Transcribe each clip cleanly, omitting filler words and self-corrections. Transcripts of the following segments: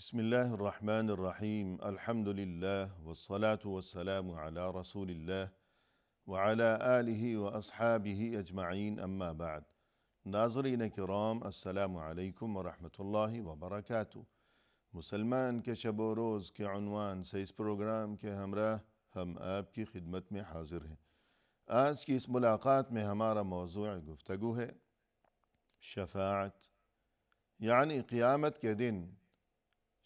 بسم اللہ الرحمن الرحیم الحمد للہ والصلاة والسلام علی رسول اللہ وعلی آلہ واصحابہ اجمعین اما بعد۔ ناظرین کرام، السلام علیکم ورحمۃ اللہ وبرکاتہ۔ مسلمان کے شب و روز کے عنوان سے اس پروگرام کے ہمراہ ہم آپ کی خدمت میں حاضر ہیں۔ آج کی اس ملاقات میں ہمارا موضوع گفتگو ہے شفاعت، یعنی قیامت کے دن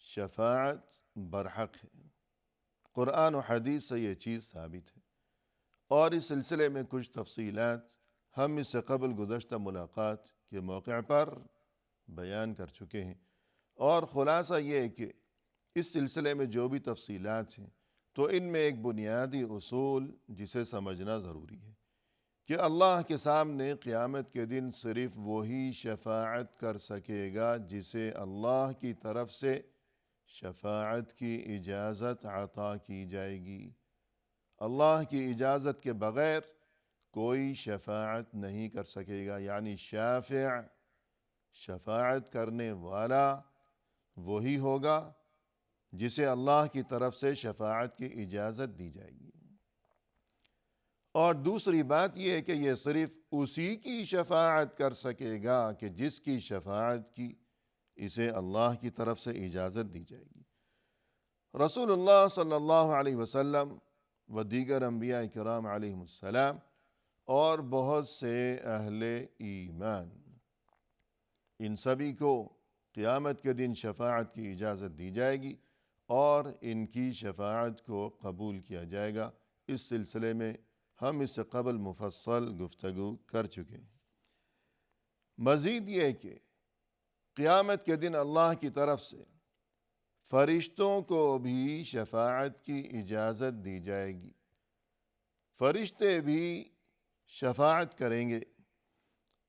شفاعت برحق ہے۔ قرآن و حدیث سے یہ چیز ثابت ہے، اور اس سلسلے میں کچھ تفصیلات ہم اس سے قبل گزشتہ ملاقات کے موقع پر بیان کر چکے ہیں، اور خلاصہ یہ ہے کہ اس سلسلے میں جو بھی تفصیلات ہیں تو ان میں ایک بنیادی اصول جسے سمجھنا ضروری ہے کہ اللہ کے سامنے قیامت کے دن صرف وہی شفاعت کر سکے گا جسے اللہ کی طرف سے شفاعت کی اجازت عطا کی جائے گی۔ اللہ کی اجازت کے بغیر کوئی شفاعت نہیں کر سکے گا، یعنی شافع، شفاعت کرنے والا وہی ہوگا جسے اللہ کی طرف سے شفاعت کی اجازت دی جائے گی۔ اور دوسری بات یہ ہے کہ یہ صرف اسی کی شفاعت کر سکے گا کہ جس کی شفاعت کی اسے اللہ کی طرف سے اجازت دی جائے گی۔ رسول اللہ صلی اللہ علیہ وسلم و دیگر انبیاء کرام علیہم السلام اور بہت سے اہل ایمان، ان سبھی کو قیامت کے دن شفاعت کی اجازت دی جائے گی اور ان کی شفاعت کو قبول کیا جائے گا۔ اس سلسلے میں ہم اس سے قبل مفصل گفتگو کر چکے ہیں۔ مزید یہ کہ قیامت کے دن اللہ کی طرف سے فرشتوں کو بھی شفاعت کی اجازت دی جائے گی۔ فرشتے بھی شفاعت کریں گے،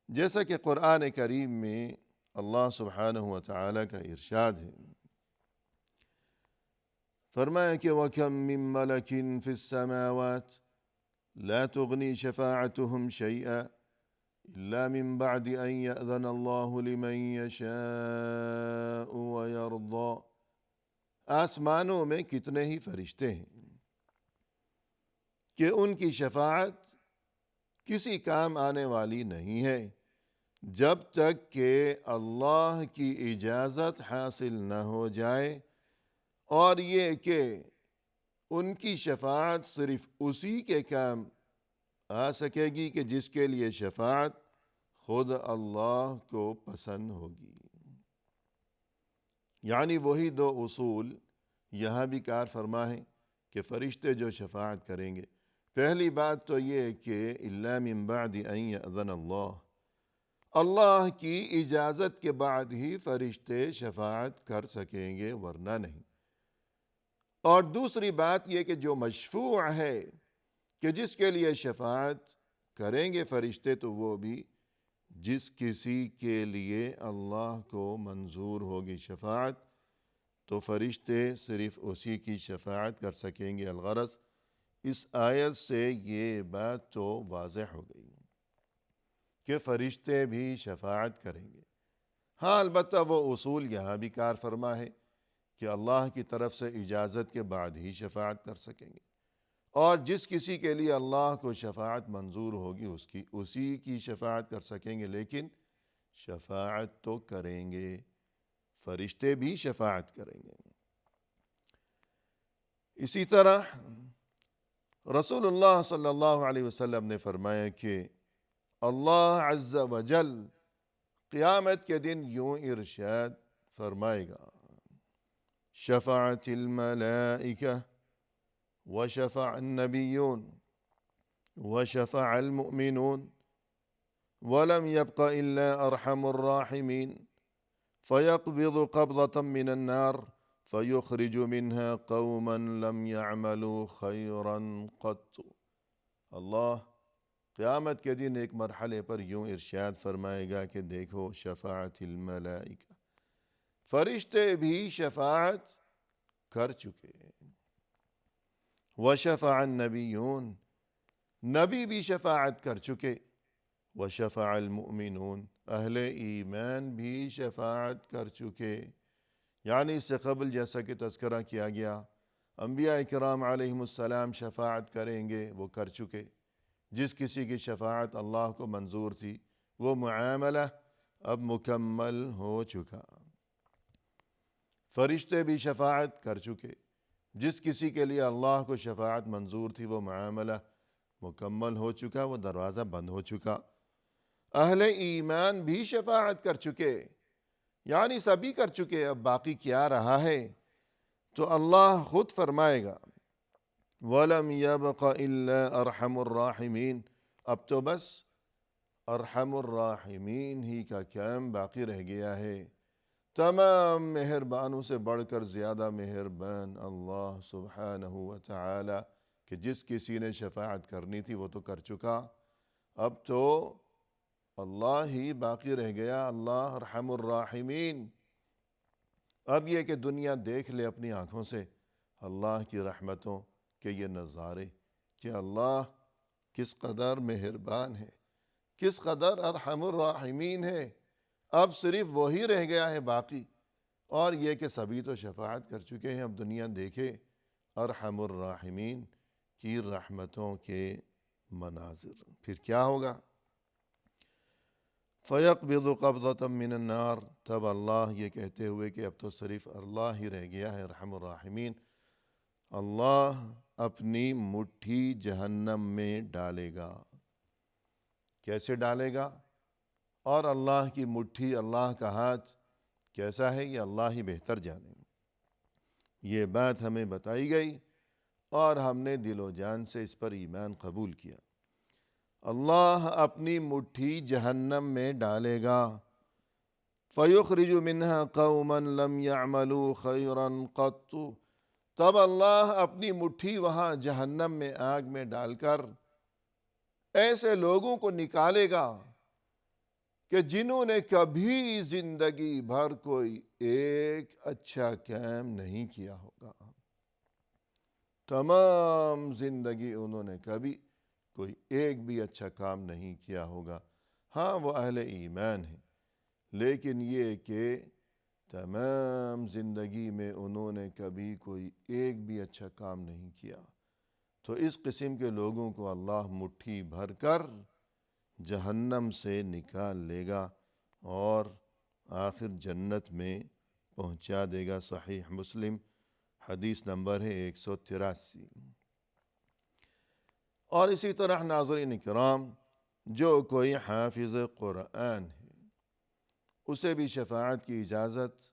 جیسا کہ قرآن کریم میں اللہ سبحانہ وتعالی کا ارشاد ہے۔ فرمایا کہ وَكَم مِّن مَّلَكٍ فِي السَّمَاوَاتِ لَا تُغْنِي شَفَاعَتُهُمْ شَيْئًا إِلَّا مِن بَعْدِ أَن يَأْذَنَ اللَّهُ لِمَن يَشَاءُ وَيَرْضَىٰ۔ آسمانوں میں کتنے ہی فرشتے ہیں کہ ان کی شفاعت کسی کام آنے والی نہیں ہے جب تک کہ اللہ کی اجازت حاصل نہ ہو جائے، اور یہ کہ ان کی شفاعت صرف اسی کے کام آ سکے گی کہ جس کے لیے شفاعت خود اللہ کو پسند ہوگی۔ یعنی وہی دو اصول یہاں بھی کار فرما ہے کہ فرشتے جو شفاعت کریں گے، پہلی بات تو یہ ہے کہ الا من بعد ان یأذن اللہ کی اجازت کے بعد ہی فرشتے شفاعت کر سکیں گے، ورنہ نہیں۔ اور دوسری بات یہ کہ جو مشفوع ہے کہ جس کے لیے شفاعت کریں گے فرشتے، تو وہ بھی جس کسی کے لیے اللہ کو منظور ہوگی شفاعت، تو فرشتے صرف اسی کی شفاعت کر سکیں گے۔ الغرض اس آیت سے یہ بات تو واضح ہو گئی کہ فرشتے بھی شفاعت کریں گے۔ ہاں، البتہ وہ اصول یہاں بھی کار فرما ہے کہ اللہ کی طرف سے اجازت کے بعد ہی شفاعت کر سکیں گے، اور جس کسی کے لیے اللہ کو شفاعت منظور ہوگی اسی کی شفاعت کر سکیں گے، لیکن شفاعت تو کریں گے، فرشتے بھی شفاعت کریں گے۔ اسی طرح رسول اللہ صلی اللہ علیہ وسلم نے فرمایا کہ اللہ عز و جل قیامت کے دن یوں ارشاد فرمائے گا: شفعت الملائکہ وشفع النبیون وشفع المؤمنون ولم يبق إلا أرحم الراحمين فيقبض قبضة من النار فيخرج منها قوما لم يعملوا خيرا قط۔ اللہ قیامت کے دن ایک مرحلے پر یوں ارشاد فرمائے گا کہ دیکھو، شفاعت الملائکہ، فرشتے بھی شفاعت کر چکے ہیں، وشفع النبیون، نبی بھی شفاعت کر چکے، وشفع المؤمنون، اہل ایمان بھی شفاعت کر چکے، یعنی اس سے قبل جیسا کہ تذکرہ کیا گیا انبیاء کرام علیہم السلام شفاعت کریں گے، وہ کر چکے۔ جس کسی کی شفاعت اللہ کو منظور تھی وہ معاملہ اب مکمل ہو چکا۔ فرشتے بھی شفاعت کر چکے۔ جس کسی کے لیے اللہ کو شفاعت منظور تھی وہ معاملہ مکمل ہو چکا، وہ دروازہ بند ہو چکا۔ اہل ایمان بھی شفاعت کر چکے، یعنی سبھی کر چکے، اب باقی کیا رہا ہے؟ تو اللہ خود فرمائے گا وَلَمْ يَبْقَ إِلَّا أَرْحَمُ الرَّاحِمِينَ، اب تو بس ارحم الراحمین ہی کا کام باقی رہ گیا ہے۔ تمام مہربانوں سے بڑھ کر زیادہ مہربان اللہ سبحانہ وتعالی کہ جس کسی نے شفاعت کرنی تھی وہ تو کر چکا، اب تو اللہ ہی باقی رہ گیا، اللہ ارحم الراحمین۔ اب یہ کہ دنیا دیکھ لے اپنی آنکھوں سے اللہ کی رحمتوں کے یہ نظارے کہ اللہ کس قدر مہربان ہے، کس قدر ارحم الراحمین ہے۔ اب صرف وہی رہ گیا ہے باقی، اور یہ کہ سبھی تو شفاعت کر چکے ہیں۔ اب دنیا دیکھے ارحم الراحمین کی رحمتوں کے مناظر، پھر کیا ہوگا؟ فَيَقْبِضُ قَبْضَةً مِّنَ النَّارِ، تب اللہ یہ کہتے ہوئے کہ اب تو صرف اللہ ہی رہ گیا ہے ارحم الراحمین، اللہ اپنی مٹھی جہنم میں ڈالے گا۔ کیسے ڈالے گا؟ اور اللہ کی مٹھی، اللہ کا ہاتھ کیسا ہے یہ اللہ ہی بہتر جانے۔ یہ بات ہمیں بتائی گئی اور ہم نے دل و جان سے اس پر ایمان قبول کیا۔ اللہ اپنی مٹھی جہنم میں ڈالے گا، فَيُخْرِجُ مِنْهَا قَوْمًا لَمْ يَعْمَلُوا خَيْرًا قَطُّ، تب اللہ اپنی مٹھی وہاں جہنم میں آگ میں ڈال کر ایسے لوگوں کو نکالے گا کہ جنہوں نے کبھی زندگی بھر کوئی ایک اچھا کام نہیں کیا ہوگا۔ تمام زندگی انہوں نے کبھی کوئی ایک بھی اچھا کام نہیں کیا ہوگا۔ ہاں وہ اہل ایمان ہیں، لیکن یہ کہ تمام زندگی میں انہوں نے کبھی کوئی ایک بھی اچھا کام نہیں کیا، تو اس قسم کے لوگوں کو اللہ مٹھی بھر کر جہنم سے نکال لے گا اور آخر جنت میں پہنچا دے گا۔ صحیح مسلم حدیث نمبر ہے 183۔ اور اسی طرح ناظرین کرام، جو کوئی حافظ قرآن ہے اسے بھی شفاعت کی اجازت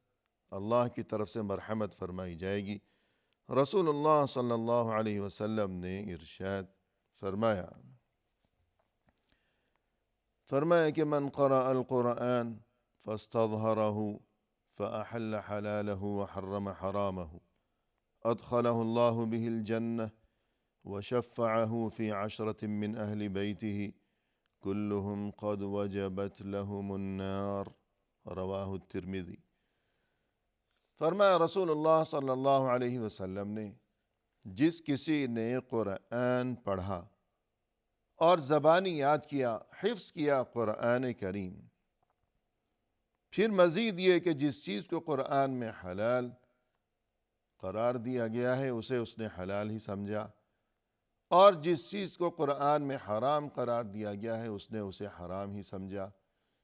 اللہ کی طرف سے مرحمت فرمائی جائے گی۔ رسول اللہ صلی اللہ علیہ وسلم نے ارشاد فرمایا کہ من قرأ القرآن فاستظهره فأحل حلاله وحرم حرامه أدخله الله به الجنة وشفعه في 10 من أهل بيته كلهم قد وجبت لهم النار، رواہ الترمذی۔ فرمایا رسول اللہ صلی اللہ علیہ وسلم نے، جس کسی نے قرآن پڑھا اور زبانی یاد کیا، حفظ کیا قرآن کریم، پھر مزید یہ کہ جس چیز کو قرآن میں حلال قرار دیا گیا ہے اسے اس نے حلال ہی سمجھا، اور جس چیز کو قرآن میں حرام قرار دیا گیا ہے اس نے اسے حرام ہی سمجھا۔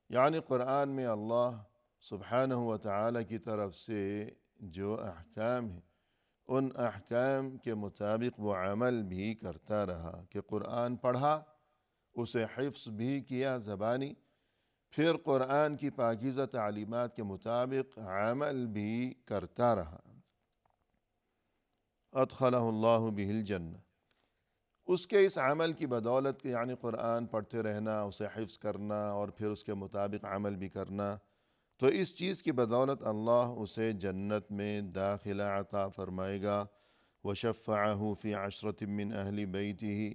یعنی قرآن میں اللہ سبحانہ وتعالی کی طرف سے جو احکام ہیں ان احکام کے مطابق وہ عمل بھی کرتا رہا، کہ قرآن پڑھا، اسے حفظ بھی کیا زبانی، پھر قرآن کی پاکیزہ تعلیمات کے مطابق عمل بھی کرتا رہا، ادخلہ اللہ بہ الجنہ، اس کے اس عمل کی بدولت، یعنی قرآن پڑھتے رہنا، اسے حفظ کرنا اور پھر اس کے مطابق عمل بھی کرنا، تو اس چیز کی بدولت اللہ اسے جنت میں داخلہ عطا فرمائے گا۔ وشفعہ فی 10 من اہل بیتہ،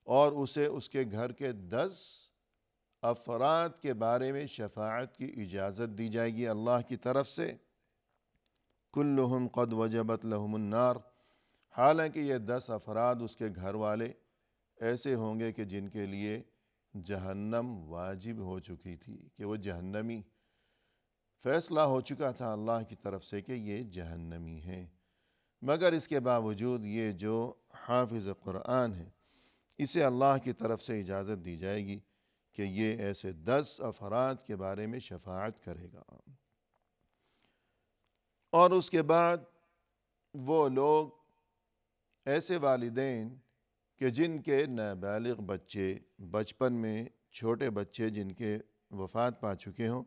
اور اسے اس کے گھر کے 10 افراد کے بارے میں شفاعت کی اجازت دی جائے گی اللہ کی طرف سے۔ کلہم قد وجبت لہم النار، حالانکہ یہ 10 افراد اس کے گھر والے ایسے ہوں گے کہ جن کے لیے جہنم واجب ہو چکی تھی، کہ وہ جہنمی۔ فیصلہ ہو چکا تھا اللہ کی طرف سے کہ یہ جہنمی ہیں، مگر اس کے باوجود یہ جو حافظ قرآن ہے اسے اللہ کی طرف سے اجازت دی جائے گی کہ یہ ایسے 10 افراد کے بارے میں شفاعت کرے گا، اور اس کے بعد وہ لوگ ایسے والدین کہ جن کے نابالغ بچے بچپن میں، چھوٹے بچے جن کے وفات پا چکے ہوں،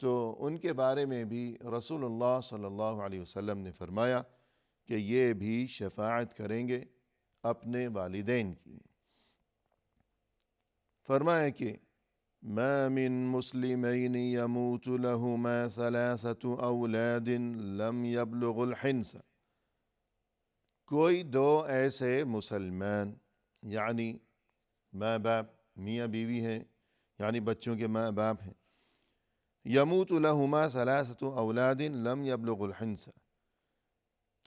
تو ان کے بارے میں بھی رسول اللہ صلی اللہ علیہ وسلم نے فرمایا کہ یہ بھی شفاعت کریں گے اپنے والدین کی۔ فرمایا کہ ما من مسلمین یموت لہما 3 اولاد لم یبلغ الحنس، کوئی 2 ایسے مسلمان، یعنی ماں باپ، میاں بیوی ہیں، یعنی بچوں کے ماں باپ ہیں، یموت لہما 3 اولاد لم یبلغ الحنس،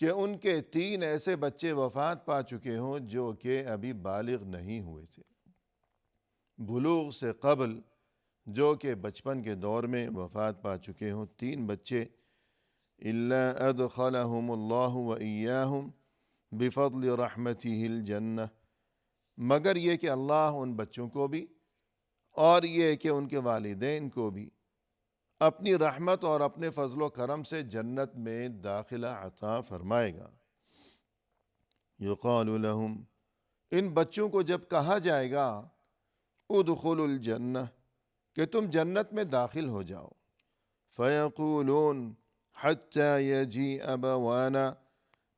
کہ ان کے 3 ایسے بچے وفات پا چکے ہوں جو کہ ابھی بالغ نہیں ہوئے تھے، بلوغ سے قبل، جو کہ بچپن کے دور میں وفات پا چکے ہوں 3 بچے، الا ادخلہم اللہ وإیاہم بفضل رحمتہ الجنہ، مگر یہ کہ اللہ ان بچوں کو بھی اور یہ کہ ان کے والدین کو بھی اپنی رحمت اور اپنے فضل و کرم سے جنت میں داخلہ عطا فرمائے گا۔ یقال لہم، ان بچوں کو جب کہا جائے گا ادخلوا الجنہ، کہ تم جنت میں داخل ہو جاؤ، فیقولون حتی یجیء ابوانا،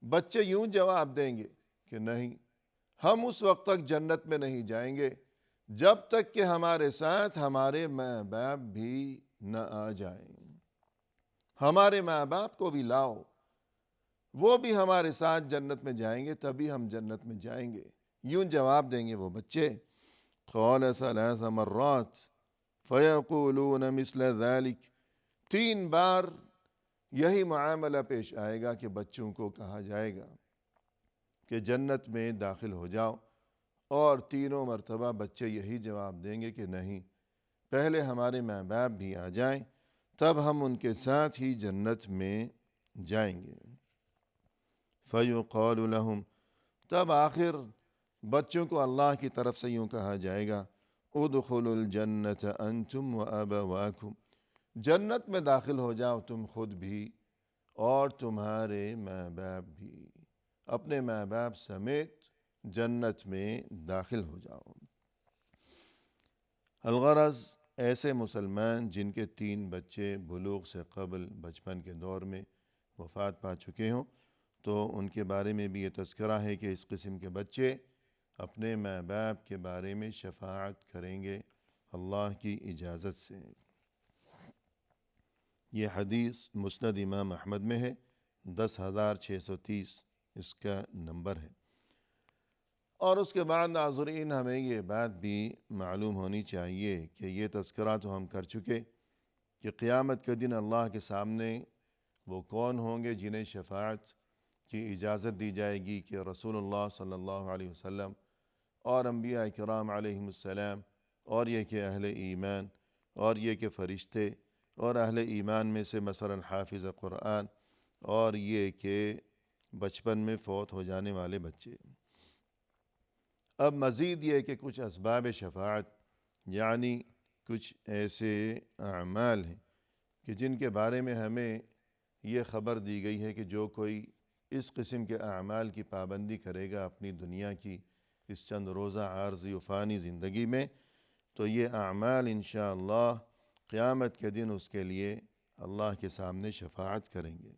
بچے یوں جواب دیں گے کہ نہیں، ہم اس وقت تک جنت میں نہیں جائیں گے جب تک کہ ہمارے ساتھ ہمارے ماں باپ بھی نہ آ جائیں، ہمارے ماں باپ کو بھی لاؤ، وہ بھی ہمارے ساتھ جنت میں جائیں گے تبھی ہم جنت میں جائیں گے، یوں جواب دیں گے وہ بچے۔ قال 3 مرات فیقولون مثل ذلك، 3 بار یہی معاملہ پیش آئے گا کہ بچوں کو کہا جائے گا کہ جنت میں داخل ہو جاؤ، اور تینوں مرتبہ بچے یہی جواب دیں گے کہ نہیں، پہلے ہمارے ماں باپ بھی آ جائیں تب ہم ان کے ساتھ ہی جنت میں جائیں گے۔ فیقال لہم، تب آخر بچوں کو اللہ کی طرف سے یوں کہا جائے گا ادخلوا الجنۃ انتم وابواکم، جنت میں داخل ہو جاؤ تم خود بھی اور تمہارے ماں باپ بھی، اپنے ماں باپ سمیت جنت میں داخل ہو جاؤ۔ الغرض ایسے مسلمان جن کے 3 بچے بلوغ سے قبل بچپن کے دور میں وفات پا چکے ہوں، تو ان کے بارے میں بھی یہ تذکرہ ہے کہ اس قسم کے بچے اپنے ماں باپ کے بارے میں شفاعت کریں گے اللہ کی اجازت سے۔ یہ حدیث مسند امام احمد میں ہے، 10,630 اس کا نمبر ہے۔ اور اس کے بعد ناظرین ہمیں یہ بات بھی معلوم ہونی چاہیے کہ یہ تذکرہ تو ہم کر چکے کہ قیامت کے دن اللہ کے سامنے وہ کون ہوں گے جنہیں شفاعت کی اجازت دی جائے گی، کہ رسول اللہ صلی اللہ علیہ وسلم اور انبیاء کرام علیہم السلام، اور یہ کہ اہل ایمان، اور یہ کہ فرشتے، اور اہل ایمان میں سے مثلا حافظ قرآن، اور یہ کہ بچپن میں فوت ہو جانے والے بچے۔ اب مزید یہ کہ کچھ اسباب شفاعت، یعنی کچھ ایسے اعمال ہیں کہ جن کے بارے میں ہمیں یہ خبر دی گئی ہے کہ جو کوئی اس قسم کے اعمال کی پابندی کرے گا اپنی دنیا کی اس چند روزہ عارضی و فانی زندگی میں، تو یہ اعمال انشاءاللہ قیامت کے دن اس کے لیے اللہ کے سامنے شفاعت کریں گے۔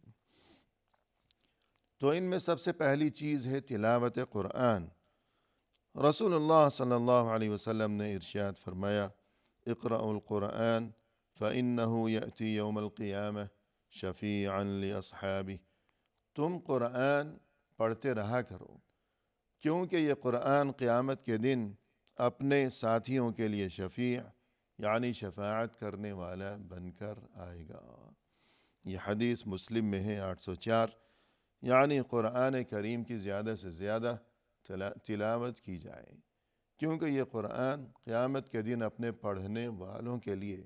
تو ان میں سب سے پہلی چیز ہے تلاوت قرآن۔ رسول اللہ صلی اللہ علیہ وسلم نے ارشاد فرمایا اقرأوا القرآن فإنه يأتي يوم القیامہ شفیعا لأصحابہ، تم قرآن پڑھتے رہا کرو کیونکہ یہ قرآن قیامت کے دن اپنے ساتھیوں کے لیے شفیع، یعنی شفاعت کرنے والا بن کر آئے گا۔ یہ حدیث مسلم میں ہے 804، یعنی قرآن کریم کی زیادہ سے زیادہ تلاوت کی جائے، کیونکہ یہ قرآن قیامت کے دن اپنے پڑھنے والوں کے لیے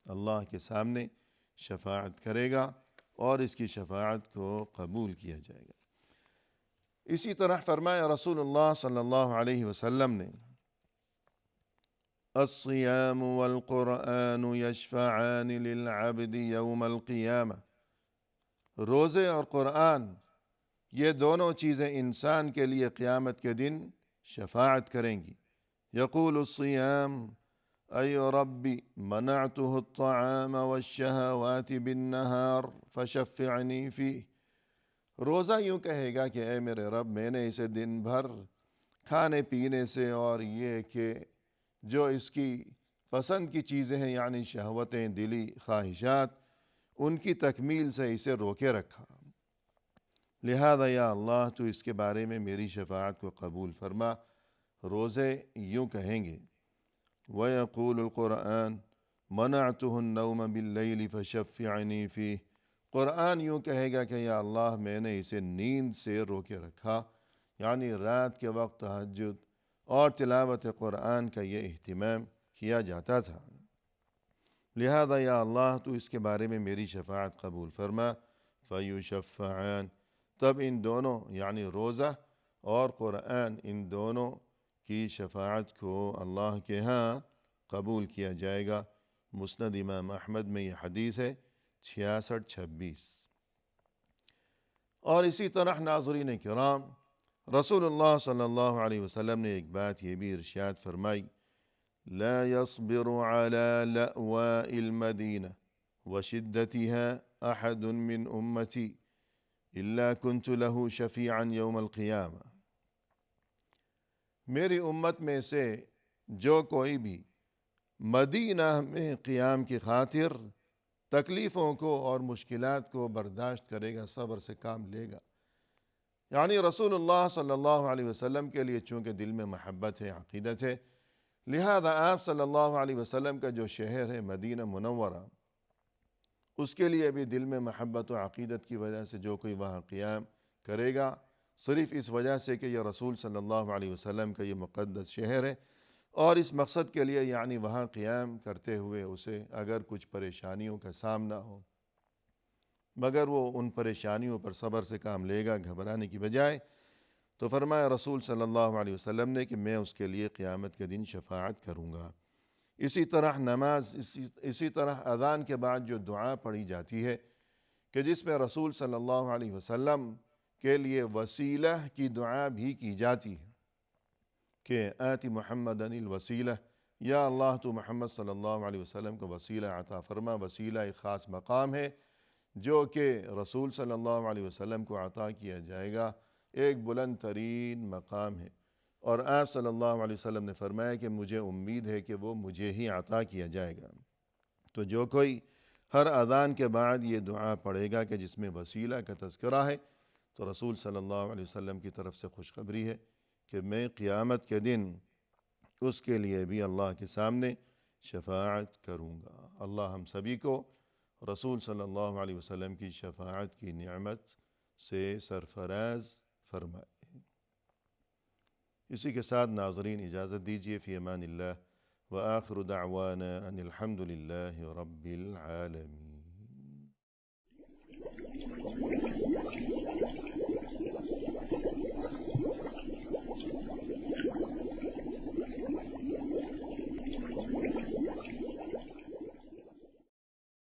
اللہ کے سامنے شفاعت کرے گا اور اس کی شفاعت کو قبول کیا جائے گا۔ اسی طرح فرمایا رسول اللہ صلی اللہ علیہ وسلم نے، الصیام والقرآن یشفعان للعبد یوم القیامہ، روزے اور قرآن یہ دونوں چیزیں انسان کے لیے قیامت کے دن شفاعت کریں گی۔ یقول الصیام ای ربی منعته الطعام والشہوات بالنہار فشفعنی فیہ، روزہ یوں کہے گا کہ اے میرے رب، میں نے اسے دن بھر کھانے پینے سے اور یہ کہ جو اس کی پسند کی چیزیں ہیں یعنی شہوتیں، دلی خواہشات، ان کی تکمیل سے اسے روکے رکھا، لہذا یا اللہ تو اس کے بارے میں میری شفاعت کو قبول فرما۔ روزے یوں کہیں گے، وَيَقُولُ الْقُرْآنُ مَنَعْتُهُ النَّوْمَ بِاللَّيْلِ فَشَفِّعْنِي فِيهِ، قرآن یوں کہے گا کہ یا اللہ میں نے اسے نیند سے روکے رکھا، یعنی رات کے وقت تہجد اور تلاوت قرآن کا یہ اہتمام کیا جاتا تھا، لہذا یا اللہ تو اس کے بارے میں میری شفاعت قبول فرما۔ فَيُشَفَّعَانِ، تب ان دونوں یعنی روزہ اور قرآن، ان دونوں کی شفاعت کو اللہ کے ہاں قبول کیا جائے گا۔ مسند امام احمد میں یہ حدیث ہے 6626۔ اور اسی طرح ناظرین کرام، رسول اللہ صلی اللہ علیہ وسلم نے ایک بات یہ بھی ارشاد فرمائی، لا يصبر على لأواء المدینہ وشدتها احد من امتی الا كنت له شفیعا یوم القیامہ، میری امت میں سے جو کوئی بھی مدینہ میں قیام کی خاطر تکلیفوں کو اور مشکلات کو برداشت کرے گا، صبر سے کام لے گا، یعنی رسول اللہ صلی اللہ علیہ وسلم کے لیے چونکہ دل میں محبت ہے، عقیدت ہے، لہذا آپ صلی اللہ علیہ وسلم کا جو شہر ہے مدینہ منورہ، اس کے لیے بھی دل میں محبت و عقیدت کی وجہ سے جو کوئی وہاں قیام کرے گا، صرف اس وجہ سے کہ یہ رسول صلی اللہ علیہ وسلم کا یہ مقدس شہر ہے، اور اس مقصد کے لیے یعنی وہاں قیام کرتے ہوئے اسے اگر کچھ پریشانیوں کا سامنا ہو، مگر وہ ان پریشانیوں پر صبر سے کام لے گا گھبرانے کی بجائے، تو فرمایا رسول صلی اللہ علیہ وسلم نے کہ میں اس کے لیے قیامت کے دن شفاعت کروں گا۔ اسی طرح نماز، اسی طرح اذان کے بعد جو دعا پڑھی جاتی ہے کہ جس میں رسول صلی اللہ علیہ وسلم کے لیے وسیلہ کی دعا بھی کی جاتی ہے کہ آتی محمدً الوسیلہ، یا اللہ تو محمد صلی اللہ علیہ وسلم کو وسیلہ عطا فرما۔ وسیلہ ایک خاص مقام ہے جو کہ رسول صلی اللہ علیہ وسلم کو عطا کیا جائے گا، ایک بلند ترین مقام ہے، اور آپ صلی اللہ علیہ وسلم نے فرمایا کہ مجھے امید ہے کہ وہ مجھے ہی عطا کیا جائے گا۔ تو جو کوئی ہر اذان کے بعد یہ دعا پڑھے گا کہ جس میں وسیلہ کا تذکرہ ہے، تو رسول صلی اللہ علیہ وسلم کی طرف سے خوشخبری ہے کہ میں قیامت کے دن اس کے لیے بھی اللہ کے سامنے شفاعت کروں گا۔ اللہ ہم سبھی کو رسول صلی اللہ علیہ وسلم کی شفاعت کی نعمت سے سرفراز فرمائے۔ اسی کے ساتھ ناظرین اجازت دیجیے، فی امان اللہ، وآخر دعوانا ان الحمد للہ رب العالمین۔